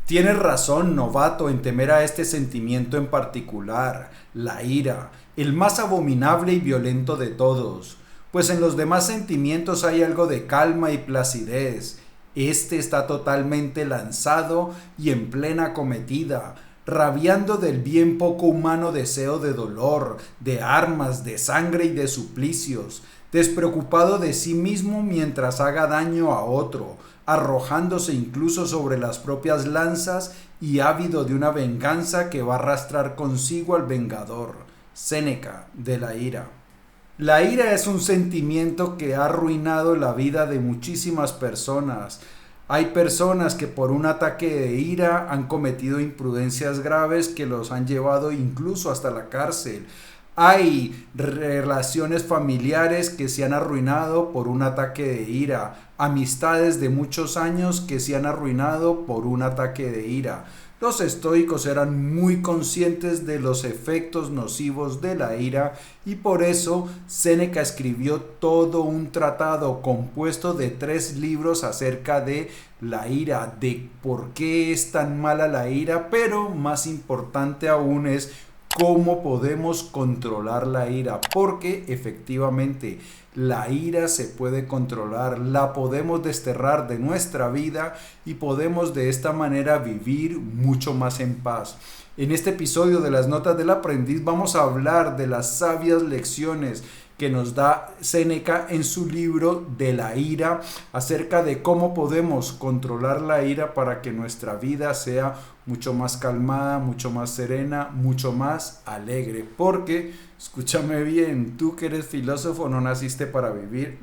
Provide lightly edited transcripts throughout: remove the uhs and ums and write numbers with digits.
Tienes razón, novato, en temer a este sentimiento en particular, la ira, el más abominable y violento de todos, pues en los demás sentimientos hay algo de calma y placidez. Este está totalmente lanzado y en plena acometida, rabiando del bien poco humano deseo de dolor, de armas, de sangre y de suplicios, despreocupado de sí mismo mientras haga daño a otro, arrojándose incluso sobre las propias lanzas y ávido de una venganza que va a arrastrar consigo al vengador. Séneca, de la ira. La ira es un sentimiento que ha arruinado la vida de muchísimas personas. Hay personas que por un ataque de ira han cometido imprudencias graves que los han llevado incluso hasta la cárcel. Hay relaciones familiares que se han arruinado por un ataque de ira, amistades de muchos años que se han arruinado por un ataque de ira. Los estoicos eran muy conscientes de los efectos nocivos de la ira y por eso Séneca escribió todo un tratado compuesto de 3 libros acerca de la ira, de por qué es tan mala la ira, pero más importante aún es cómo podemos controlar la ira, porque efectivamente la ira se puede controlar, la podemos desterrar de nuestra vida y podemos de esta manera vivir mucho más en paz. En este episodio de las Notas del Aprendiz vamos a hablar de las sabias lecciones que nos da Séneca en su libro de la ira, acerca de cómo podemos controlar la ira para que nuestra vida sea mucho más calmada, mucho más serena, mucho más alegre. Porque, escúchame bien, tú que eres filósofo no naciste para vivir,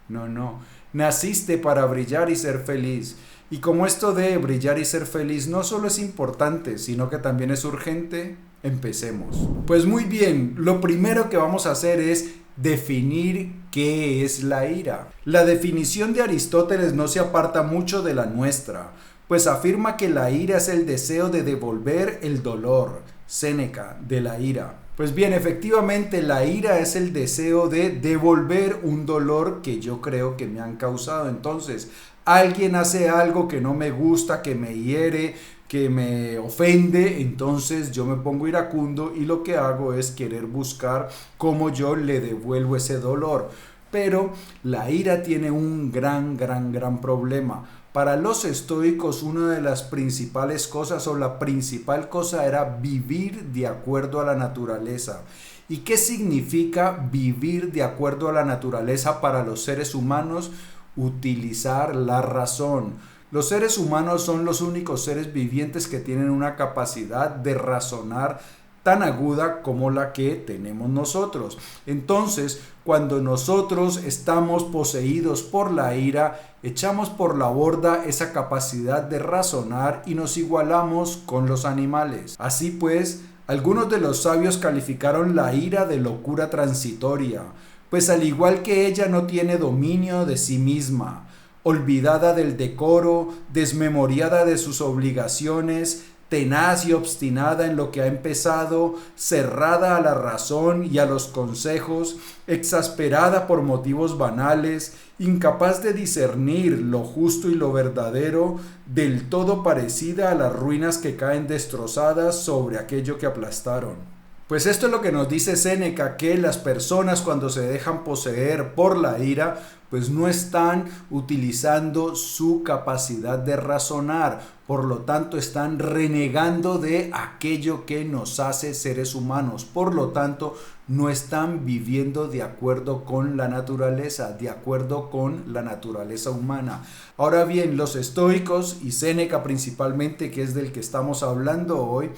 no, naciste para brillar y ser feliz. Y como esto de brillar y ser feliz no solo es importante, sino que también es urgente, empecemos. Pues muy bien, lo primero que vamos a hacer es definir qué es la ira. La definición de Aristóteles no se aparta mucho de la nuestra, pues afirma que la ira es el deseo de devolver el dolor. Séneca, de la ira. Pues bien, efectivamente la ira es el deseo de devolver un dolor que yo creo que me han causado. Entonces, alguien hace algo que no me gusta, que me hiere, que me ofende, entonces yo me pongo iracundo y lo que hago es querer buscar cómo yo le devuelvo ese dolor. Pero la ira tiene un gran problema. Para los estoicos, una de las principales cosas o la principal cosa era vivir de acuerdo a la naturaleza. ¿Y qué significa vivir de acuerdo a la naturaleza para los seres humanos? Utilizar la razón. Los seres humanos son los únicos seres vivientes que tienen una capacidad de razonar tan aguda como la que tenemos nosotros. Entonces, cuando nosotros estamos poseídos por la ira, echamos por la borda esa capacidad de razonar y nos igualamos con los animales. Así pues, algunos de los sabios calificaron la ira de locura transitoria, pues al igual que ella no tiene dominio de sí misma, olvidada del decoro, desmemoriada de sus obligaciones, tenaz y obstinada en lo que ha empezado, cerrada a la razón y a los consejos, exasperada por motivos banales, incapaz de discernir lo justo y lo verdadero, del todo parecida a las ruinas que caen destrozadas sobre aquello que aplastaron. Pues esto es lo que nos dice Séneca, que las personas cuando se dejan poseer por la ira, pues no están utilizando su capacidad de razonar, por lo tanto están renegando de aquello que nos hace seres humanos, por lo tanto no están viviendo de acuerdo con la naturaleza, de acuerdo con la naturaleza humana. Ahora bien, los estoicos y Séneca principalmente, que es del que estamos hablando hoy,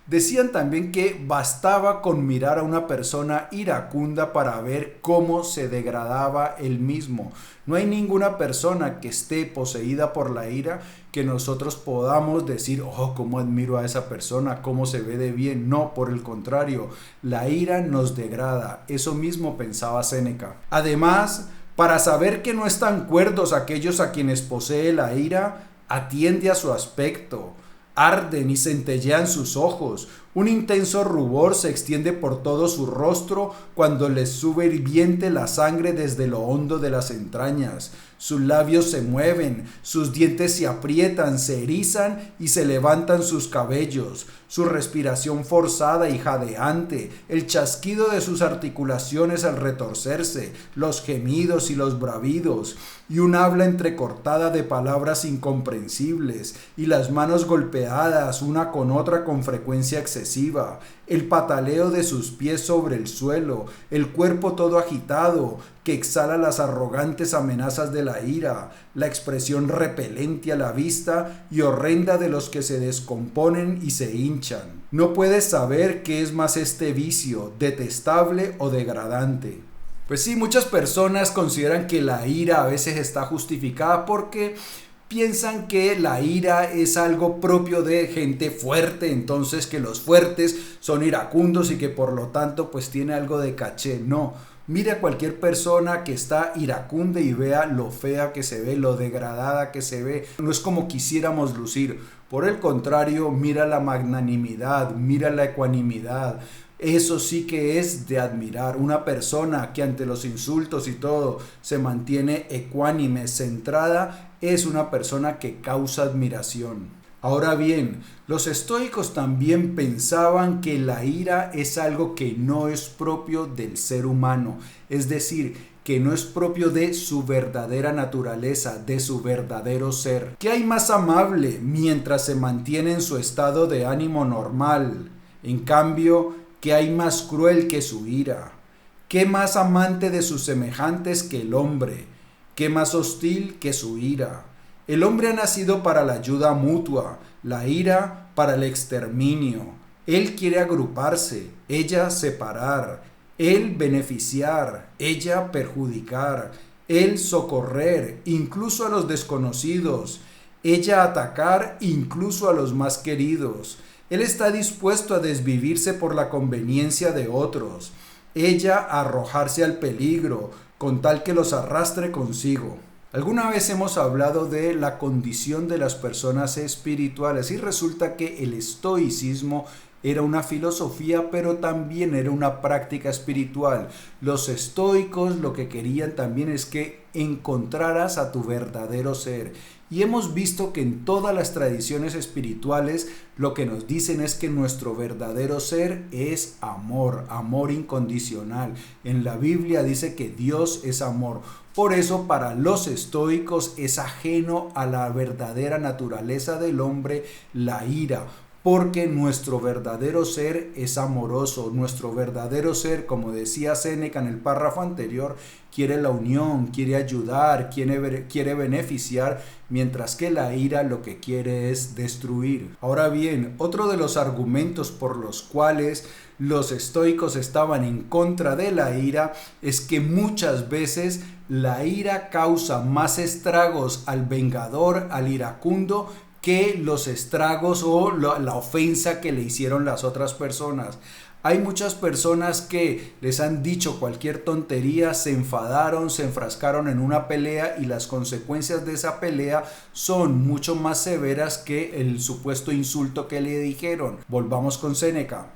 decían también que bastaba con mirar a una persona iracunda para ver cómo se degradaba él mismo. No hay ninguna persona que esté poseída por la ira que nosotros podamos decir, oh, cómo admiro a esa persona, cómo se ve de bien. No, por el contrario, la ira nos degrada. Eso mismo pensaba Séneca. Además, para saber que no están cuerdos aquellos a quienes posee la ira, atiende a su aspecto. Arden y centellean sus ojos. Un intenso rubor se extiende por todo su rostro cuando les sube hirviente la sangre desde lo hondo de las entrañas. sus labios se mueven, sus dientes se aprietan, se erizan y se levantan sus cabellos, su respiración forzada y jadeante, el chasquido de sus articulaciones al retorcerse, los gemidos y los bravidos, y un habla entrecortada de palabras incomprensibles, y las manos golpeadas una con otra con frecuencia excesiva, el pataleo de sus pies sobre el suelo, el cuerpo todo agitado, que exhala las arrogantes amenazas de la ira, la expresión repelente a la vista y horrenda de los que se descomponen y se hinchan. No puedes saber qué es más este vicio, detestable o degradante. Pues sí, muchas personas consideran que la ira a veces está justificada porque piensan que la ira es algo propio de gente fuerte, entonces que los fuertes son iracundos y que por lo tanto pues tiene algo de caché. No, mire a cualquier persona que está iracunda y vea lo fea que se ve, lo degradada que se ve. No es como quisiéramos lucir. Por el contrario, mira la magnanimidad, mira la ecuanimidad. Eso sí que es de admirar. Una persona que ante los insultos y todo se mantiene ecuánime, centrada, es una persona que causa admiración. Ahora bien, los estoicos también pensaban que la ira es algo que no es propio del ser humano, es decir, que no es propio de su verdadera naturaleza, de su verdadero ser. ¿Qué hay más amable mientras se mantiene en su estado de ánimo normal? En cambio, ¿qué hay más cruel que su ira? ¿Qué más amante de sus semejantes que el hombre? ¿Qué más hostil que su ira? El hombre ha nacido para la ayuda mutua, la ira para el exterminio. Él quiere agruparse, ella separar, él beneficiar, ella perjudicar, él socorrer, incluso a los desconocidos, ella atacar, incluso a los más queridos. Él está dispuesto a desvivirse por la conveniencia de otros, ella a arrojarse al peligro, con tal que los arrastre consigo. Alguna vez hemos hablado de la condición de las personas espirituales y resulta que el estoicismo era una filosofía, pero también era una práctica espiritual. Los estoicos lo que querían también es que encontraras a tu verdadero ser. Y hemos visto que en todas las tradiciones espirituales lo que nos dicen es que nuestro verdadero ser es amor, amor incondicional. En la Biblia dice que Dios es amor. Por eso para los estoicos es ajeno a la verdadera naturaleza del hombre la ira. Porque nuestro verdadero ser es amoroso, nuestro verdadero ser, como decía Séneca en el párrafo anterior, quiere la unión, quiere ayudar, quiere beneficiar, mientras que la ira lo que quiere es destruir. Ahora bien, otro de los argumentos por los cuales los estoicos estaban en contra de la ira es que muchas veces la ira causa más estragos al vengador, al iracundo, que los estragos o la ofensa que le hicieron las otras personas. Hay muchas personas que les han dicho cualquier tontería, se enfadaron, se enfrascaron en una pelea y las consecuencias de esa pelea son mucho más severas que el supuesto insulto que le dijeron. Volvamos con Séneca.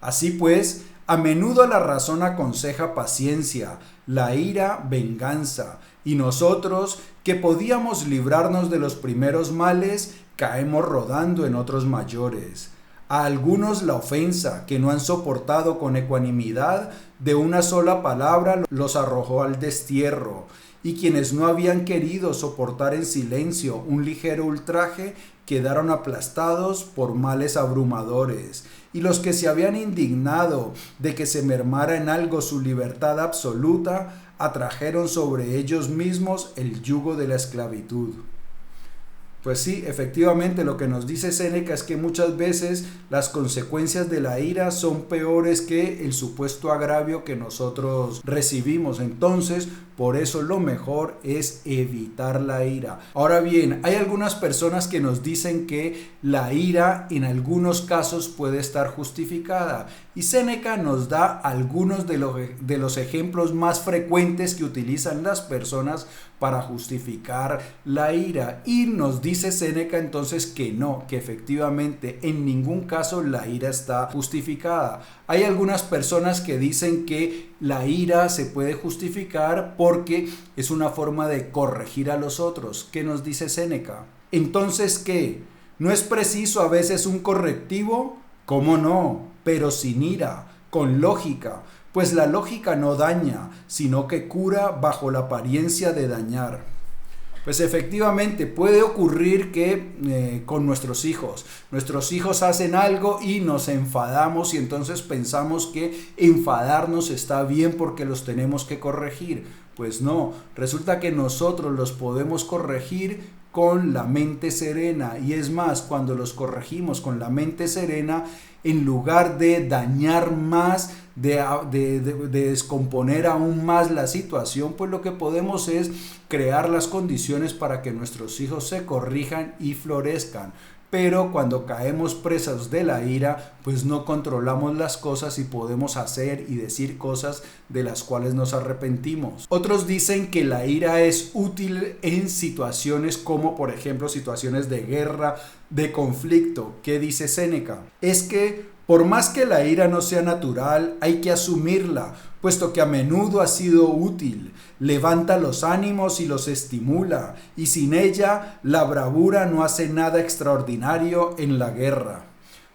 Así pues, a menudo la razón aconseja paciencia, la ira venganza, y nosotros, que podíamos librarnos de los primeros males, caemos rodando en otros mayores. A algunos la ofensa, que no han soportado con ecuanimidad, de una sola palabra los arrojó al destierro, y quienes no habían querido soportar en silencio un ligero ultraje, quedaron aplastados por males abrumadores, y los que se habían indignado de que se mermara en algo su libertad absoluta, atrajeron sobre ellos mismos el yugo de la esclavitud. Pues sí, efectivamente lo que nos dice Séneca es que muchas veces las consecuencias de la ira son peores que el supuesto agravio que nosotros recibimos. Entonces, por eso lo mejor es evitar la ira. Ahora bien, hay algunas personas que nos dicen que la ira en algunos casos puede estar justificada. Y Séneca nos da algunos de los ejemplos más frecuentes que utilizan las personas para justificar la ira. Y nos dice Séneca entonces que no, que efectivamente en ningún caso la ira está justificada. Hay algunas personas que dicen que la ira se puede justificar porque es una forma de corregir a los otros. ¿Qué nos dice Séneca? Entonces, ¿qué? ¿No es preciso a veces un correctivo? ¿Cómo no? Pero sin ira, con lógica, pues la lógica no daña, sino que cura bajo la apariencia de dañar. Pues efectivamente puede ocurrir que con nuestros hijos hacen algo y nos enfadamos y entonces pensamos que enfadarnos está bien porque los tenemos que corregir. Pues no, resulta que nosotros los podemos corregir con la mente serena, y es más, cuando los corregimos con la mente serena, en lugar de dañar más, de descomponer aún más la situación, pues lo que podemos es crear las condiciones para que nuestros hijos se corrijan y florezcan. Pero cuando caemos presas de la ira, pues no controlamos las cosas y podemos hacer y decir cosas de las cuales nos arrepentimos. Otros dicen que la ira es útil en situaciones como, por ejemplo, situaciones de guerra, de conflicto. ¿Qué dice Séneca? Es que por más que la ira no sea natural, hay que asumirla, puesto que a menudo ha sido útil. Levanta los ánimos y los estimula, y sin ella la bravura no hace nada extraordinario en la guerra.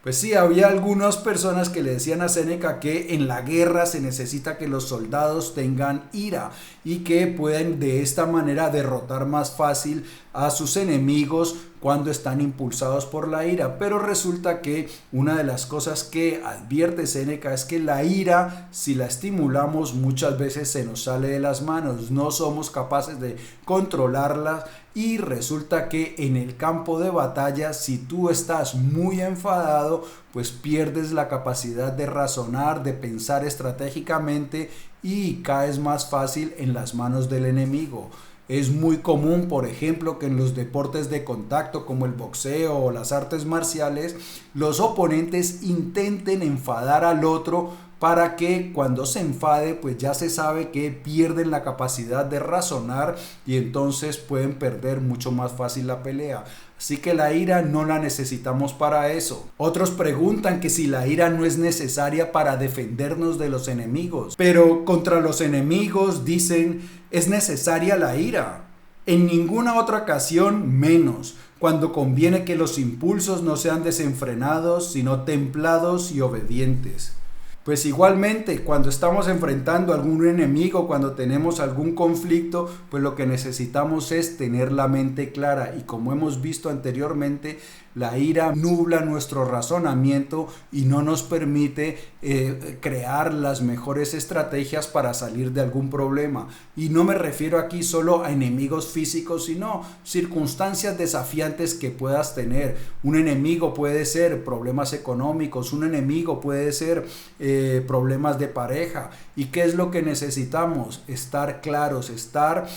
Pues sí, había algunas personas que le decían a Séneca que en la guerra se necesita que los soldados tengan ira y que pueden de esta manera derrotar más fácil a sus enemigos cuando están impulsados por la ira. Pero resulta que una de las cosas que advierte Séneca es que la ira, si la estimulamos, muchas veces se nos sale de las manos, no somos capaces de controlarla. Y resulta que en el campo de batalla, si tú estás muy enfadado, pues pierdes la capacidad de razonar, de pensar estratégicamente y caes más fácil en las manos del enemigo. Es muy común, por ejemplo, que en los deportes de contacto como el boxeo o las artes marciales, los oponentes intenten enfadar al otro para que cuando se enfade, pues ya se sabe que pierden la capacidad de razonar y entonces pueden perder mucho más fácil la pelea. Así que la ira no la necesitamos para eso. Otros preguntan que si la ira no es necesaria para defendernos de los enemigos. Pero contra los enemigos dicen es necesaria la ira. En ninguna otra ocasión menos, cuando conviene que los impulsos no sean desenfrenados, sino templados y obedientes. Pues igualmente, cuando estamos enfrentando a algún enemigo, cuando tenemos algún conflicto, pues lo que necesitamos es tener la mente clara. Y como hemos visto anteriormente, la ira nubla nuestro razonamiento y no nos permite crear las mejores estrategias para salir de algún problema. Y no me refiero aquí solo a enemigos físicos, sino circunstancias desafiantes que puedas tener. Un enemigo puede ser problemas económicos, un enemigo puede ser problemas de pareja. ¿Y qué es lo que necesitamos? Estar claros, estar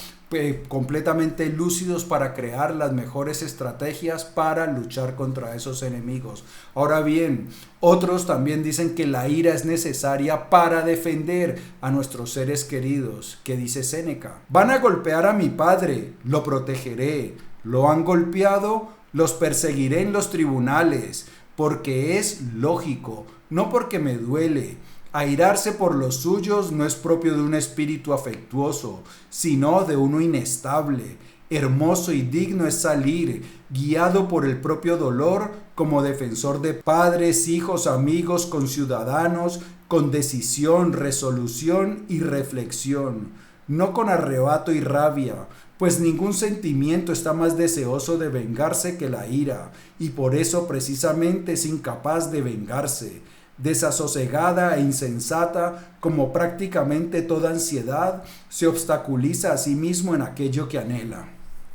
completamente lúcidos para crear las mejores estrategias para luchar contra esos enemigos. Ahora bien, otros también dicen que la ira es necesaria para defender a nuestros seres queridos. ¿Qué dice Séneca? Van a golpear a mi padre, lo protegeré. Lo han golpeado, los perseguiré en los tribunales, porque es lógico, no porque me duele. Airarse por los suyos no es propio de un espíritu afectuoso, sino de uno inestable. Hermoso y digno es salir, guiado por el propio dolor, como defensor de padres, hijos, amigos, conciudadanos, con decisión, resolución y reflexión, no con arrebato y rabia, pues ningún sentimiento está más deseoso de vengarse que la ira, y por eso precisamente es incapaz de vengarse. Desasosegada e insensata, como prácticamente toda ansiedad, se obstaculiza a sí mismo en aquello que anhela.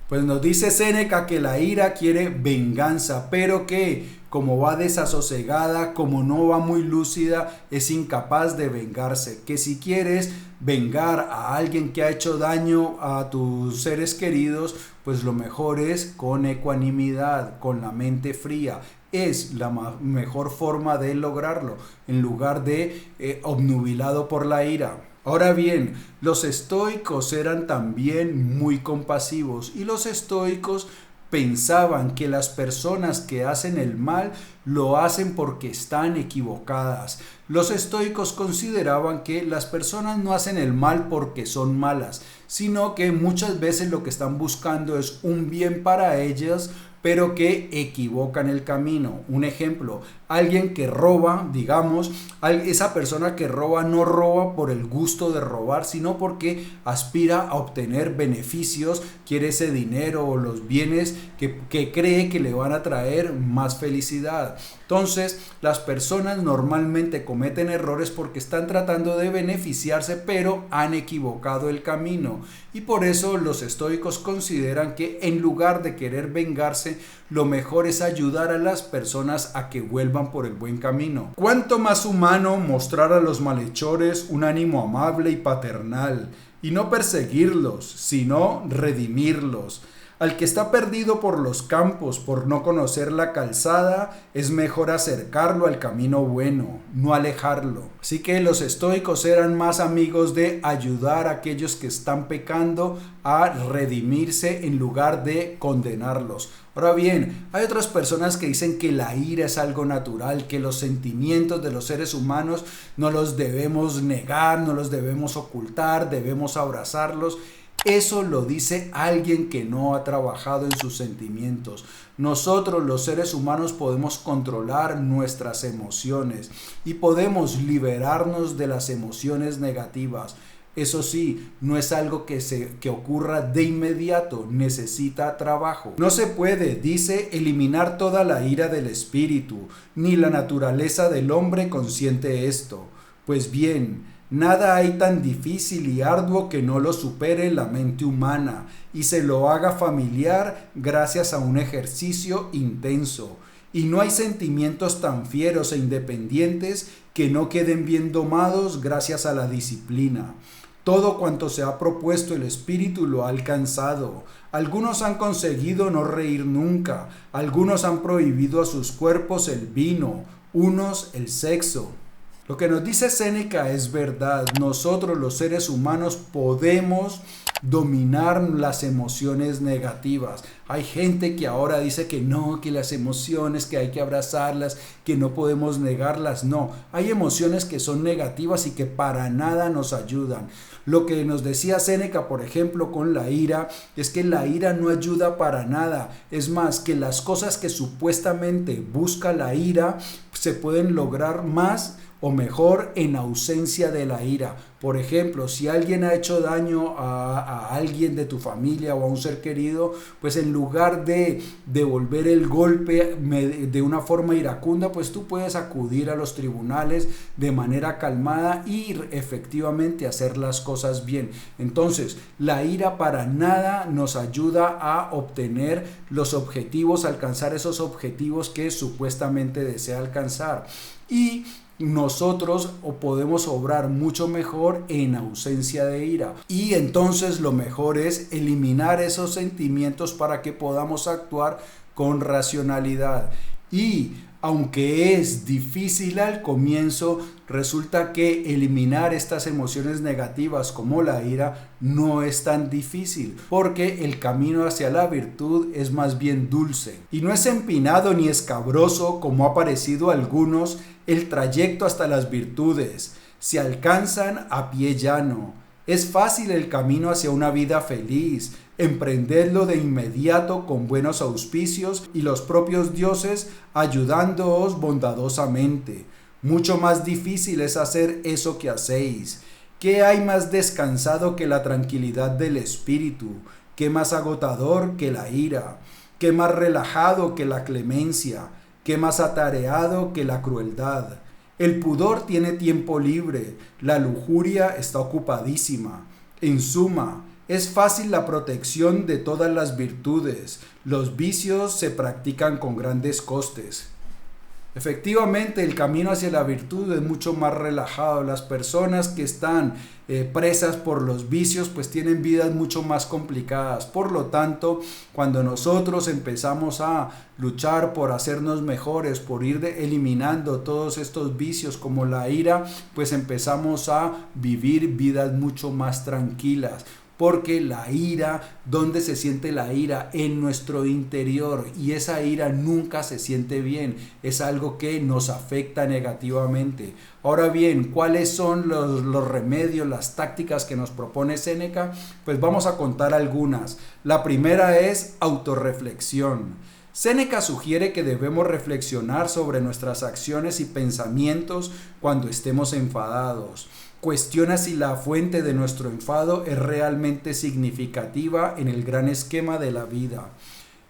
Pues nos dice Séneca que la ira quiere venganza, pero que como va desasosegada, como no va muy lúcida, es incapaz de vengarse. Que si quieres vengar a alguien que ha hecho daño a tus seres queridos, pues lo mejor es con ecuanimidad, con la mente fría. Es la mejor forma de lograrlo, en lugar de obnubilado por la ira. Ahora bien, los estoicos eran también muy compasivos y los estoicos pensaban que las personas que hacen el mal lo hacen porque están equivocadas. Los estoicos consideraban que las personas no hacen el mal porque son malas, sino que muchas veces lo que están buscando es un bien para ellas, pero que equivocan el camino. Un ejemplo, alguien que roba, digamos, esa persona que roba no roba por el gusto de robar, sino porque aspira a obtener beneficios, quiere ese dinero o los bienes que cree que le van a traer más felicidad. Entonces, las personas normalmente cometen errores porque están tratando de beneficiarse, pero han equivocado el camino. Y por eso los estoicos consideran que en lugar de querer vengarse, lo mejor es ayudar a las personas a que vuelvan por el buen camino. Cuánto más humano mostrar a los malhechores un ánimo amable y paternal, y no perseguirlos, sino redimirlos. Al que está perdido por los campos por no conocer la calzada, es mejor acercarlo al camino bueno, no alejarlo. Así que los estoicos eran más amigos de ayudar a aquellos que están pecando a redimirse en lugar de condenarlos. Ahora bien, hay otras personas que dicen que la ira es algo natural, que los sentimientos de los seres humanos no los debemos negar, no los debemos ocultar, debemos abrazarlos. Eso lo dice alguien que no ha trabajado en sus sentimientos. Nosotros los seres humanos podemos controlar nuestras emociones y podemos liberarnos de las emociones negativas. Eso sí, no es algo que ocurra de inmediato, necesita trabajo. No se puede, dice, eliminar toda la ira del espíritu, ni la naturaleza del hombre consiente esto. Pues bien, nada hay tan difícil y arduo que no lo supere la mente humana y se lo haga familiar gracias a un ejercicio intenso. Y no hay sentimientos tan fieros e independientes que no queden bien domados gracias a la disciplina. Todo cuanto se ha propuesto el espíritu lo ha alcanzado. Algunos han conseguido no reír nunca, algunos han prohibido a sus cuerpos el vino, unos el sexo. Lo que nos dice Séneca es verdad. Nosotros los seres humanos podemos dominar las emociones negativas. Hay gente que ahora dice que no, que las emociones, que hay que abrazarlas, que no podemos negarlas. No, hay emociones que son negativas y que para nada nos ayudan. Lo que nos decía Séneca, por ejemplo, con la ira, es que la ira no ayuda para nada. Es más, que las cosas que supuestamente busca la ira se pueden lograr más o mejor en ausencia de la ira. Por ejemplo, si alguien ha hecho daño a alguien de tu familia o a un ser querido, pues en lugar de devolver el golpe de una forma iracunda, pues tú puedes acudir a los tribunales de manera calmada y efectivamente hacer las cosas bien. Entonces, la ira para nada nos ayuda a obtener los objetivos, alcanzar esos objetivos que supuestamente desea alcanzar. Y nosotros podemos obrar mucho mejor en ausencia de ira. Y entonces lo mejor es eliminar esos sentimientos para que podamos actuar con racionalidad. Y aunque es difícil al comienzo, resulta que eliminar estas emociones negativas como la ira no es tan difícil, porque el camino hacia la virtud es más bien dulce. Y no es empinado ni escabroso como ha parecido a algunos el trayecto hasta las virtudes. Se alcanzan a pie llano. Es fácil el camino hacia una vida feliz. Emprendedlo de inmediato con buenos auspicios y los propios dioses ayudándoos bondadosamente. Mucho más difícil es hacer eso que hacéis. ¿Qué hay más descansado que la tranquilidad del espíritu? ¿Qué más agotador que la ira? ¿Qué más relajado que la clemencia? ¿Qué más atareado que la crueldad? El pudor tiene tiempo libre, la lujuria está ocupadísima. En suma, es fácil la protección de todas las virtudes. Los vicios se practican con grandes costes. Efectivamente, el camino hacia la virtud es mucho más relajado. Las personas que están presas por los vicios pues tienen vidas mucho más complicadas. Por lo tanto, cuando nosotros empezamos a luchar por hacernos mejores, por ir eliminando todos estos vicios como la ira, pues empezamos a vivir vidas mucho más tranquilas. porque la ira, ¿dónde se siente la ira? En nuestro interior, y esa ira nunca se siente bien, es algo que nos afecta negativamente. Ahora bien, ¿cuáles son los remedios, las tácticas que nos propone Séneca? Pues vamos a contar algunas. La primera es autorreflexión. Séneca sugiere que debemos reflexionar sobre nuestras acciones y pensamientos cuando estemos enfadados. Cuestiona si la fuente de nuestro enfado es realmente significativa en el gran esquema de la vida.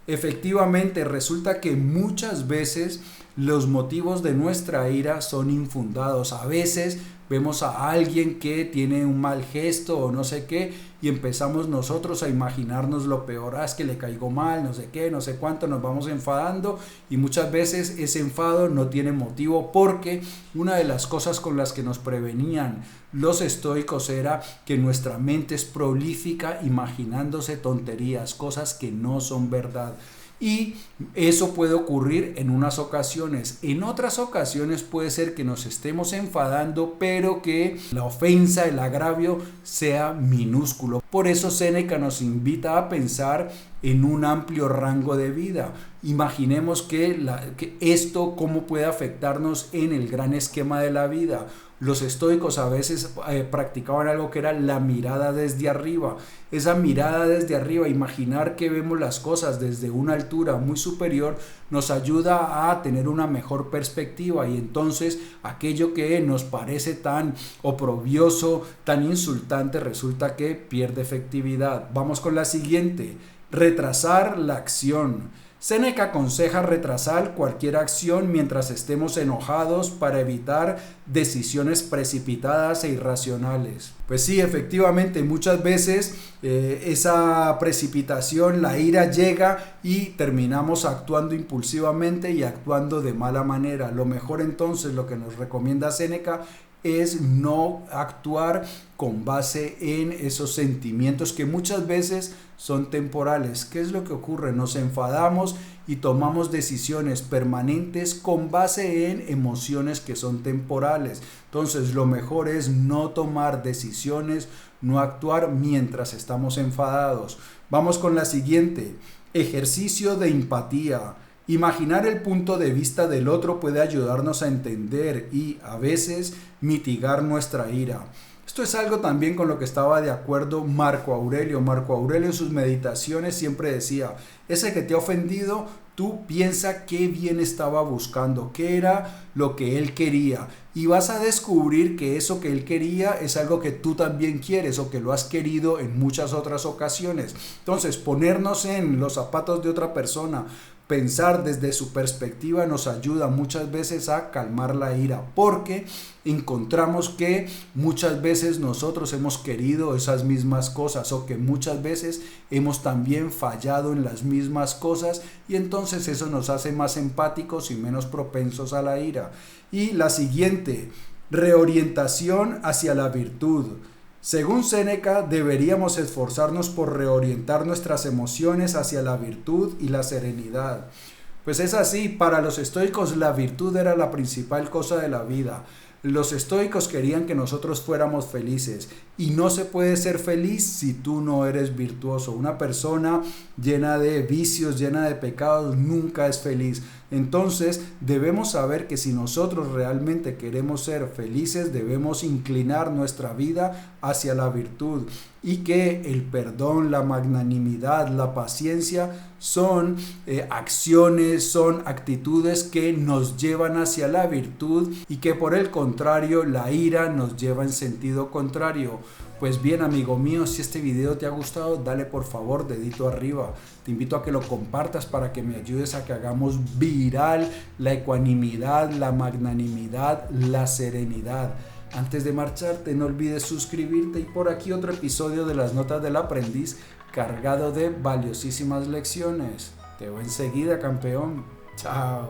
Efectivamente, resulta que muchas veces los motivos de nuestra ira son infundados. A veces vemos a alguien que tiene un mal gesto o no sé qué y empezamos nosotros a imaginarnos lo peor. Es que le caigo mal, no sé qué, no sé cuánto, nos vamos enfadando y muchas veces ese enfado no tiene motivo, porque una de las cosas con las que nos prevenían los estoicos era que nuestra mente es prolífica imaginándose tonterías, cosas que no son verdad. Y eso puede ocurrir en unas ocasiones. En otras ocasiones puede ser que nos estemos enfadando, pero que la ofensa, el agravio sea minúsculo. Por eso Séneca nos invita a pensar en un amplio rango de vida. Imaginemos que esto cómo puede afectarnos en el gran esquema de la vida. Los estoicos a veces practicaban algo que era la mirada desde arriba. Esa mirada desde arriba, imaginar que vemos las cosas desde una altura muy superior, nos ayuda a tener una mejor perspectiva, y entonces aquello que nos parece tan oprobioso, tan insultante, resulta que pierde efectividad. Vamos con la siguiente: retrasar la acción. Séneca aconseja retrasar cualquier acción mientras estemos enojados para evitar decisiones precipitadas e irracionales. Pues sí, efectivamente, muchas veces esa precipitación, la ira llega y terminamos actuando impulsivamente y actuando de mala manera. Lo mejor entonces, lo que nos recomienda Séneca, es no actuar con base en esos sentimientos que muchas veces son temporales. ¿Qué es lo que ocurre? Nos enfadamos y tomamos decisiones permanentes con base en emociones que son temporales. Entonces, lo mejor es no tomar decisiones, no actuar mientras estamos enfadados. Vamos con la siguiente: ejercicio de empatía. Imaginar el punto de vista del otro puede ayudarnos a entender y a veces mitigar nuestra ira. Esto es algo también con lo que estaba de acuerdo Marco Aurelio. Marco Aurelio en sus meditaciones siempre decía: ese que te ha ofendido, tú piensa qué bien estaba buscando, qué era lo que él quería, y vas a descubrir que eso que él quería es algo que tú también quieres o que lo has querido en muchas otras ocasiones. Entonces, ponernos en los zapatos de otra persona, pensar desde su perspectiva, nos ayuda muchas veces a calmar la ira, porque encontramos que muchas veces nosotros hemos querido esas mismas cosas, o que muchas veces hemos también fallado en las mismas cosas, y entonces eso nos hace más empáticos y menos propensos a la ira. Y la siguiente: reorientación hacia la virtud. Según Séneca, deberíamos esforzarnos por reorientar nuestras emociones hacia la virtud y la serenidad. Pues es así, para los estoicos la virtud era la principal cosa de la vida. Los estoicos querían que nosotros fuéramos felices, y no se puede ser feliz si tú no eres virtuoso. Una persona llena de vicios, llena de pecados, nunca es feliz. Entonces debemos saber que si nosotros realmente queremos ser felices, debemos inclinar nuestra vida hacia la virtud, y que el perdón, la magnanimidad, la paciencia son acciones, son actitudes que nos llevan hacia la virtud, y que por el contrario la ira nos lleva en sentido contrario. Pues bien, amigo mío, si este video te ha gustado, dale por favor dedito arriba. Te invito a que lo compartas para que me ayudes a que hagamos viral la ecuanimidad, la magnanimidad, la serenidad. Antes de marcharte, no olvides suscribirte, y por aquí otro episodio de las Notas del Aprendiz cargado de valiosísimas lecciones. Te veo enseguida, campeón. Chao.